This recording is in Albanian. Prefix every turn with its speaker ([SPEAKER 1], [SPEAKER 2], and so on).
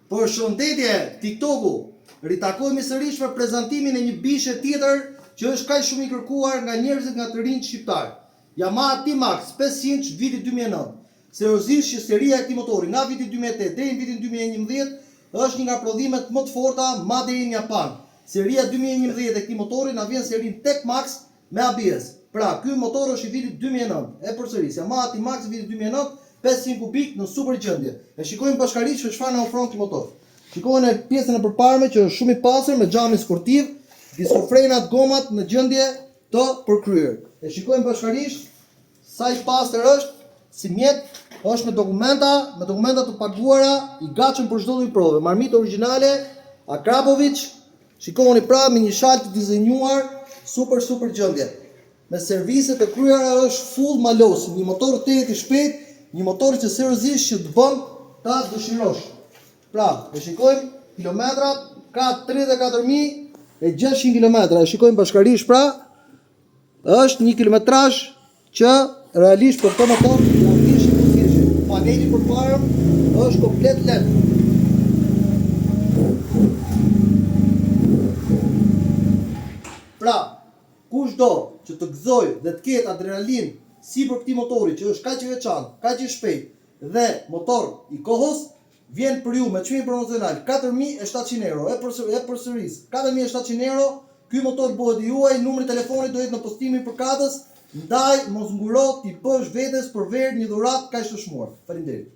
[SPEAKER 1] Për shëndetje TikToku, ritakohemi sërish me prezantimin e një bishe tjetër që është kaq shumë i kërkuar nga njerëzit nga të rinjt shqiptar. Yamaha T-Max 500 viti 2009. Seriozisht që seria e këtij motori nga viti 2008 deri në vitin 2011 është një nga prodhimet më të forta madje në Japan. Seria 2011 e këtij motori na vjen serin Tech Max me ABS. Pra, ky motor është i vitit 2009. E përsëris, Yamaha T-Max viti 2009, 500 kubik në super gjendje. E shikojmë bashkërisht se çfarë na ofron ky motor. Shikojmë pjesën e përparme që është shumë i pastër me xhamin sportiv, diskofrenat, gomat në gjendje të përkryer. E shikojmë bashkërisht sa i pastër është, si mjet, është me dokumenta të paguara, i gatshëm për çdo lloj prove. Marmitë origjinale, Akrapovic, shikoni pra me një shalt të dizenjuar, super gjendje. Me serviset e kryera është full malos, një motor të i shpejt, një motor që seriozisht që të bën ta dëshirosh. Pra, e shikojmë kilometrat, ka 34.600 kilometra. E shikojmë bashkërisht pra, është një kilometrazh që realisht për këtë motor realisht i përgjithshëm. Paneli përpara është komplet LED. Pra, kushdo që të gëzoj dhe të ketë adrenalin si për këtij motori që është kaq i veçantë, kaq i shpejtë dhe motor i kohës, vjen për ju me çmim promocional 4.700 euro. E përsëris, 4.700 euro, ky motor bëhet i juaj, numri i telefonit do jetë në postimin për katës, ndaj mos nguro ti bësh vetes për verë një dhuratë kaq të shmuar. Faleminderit.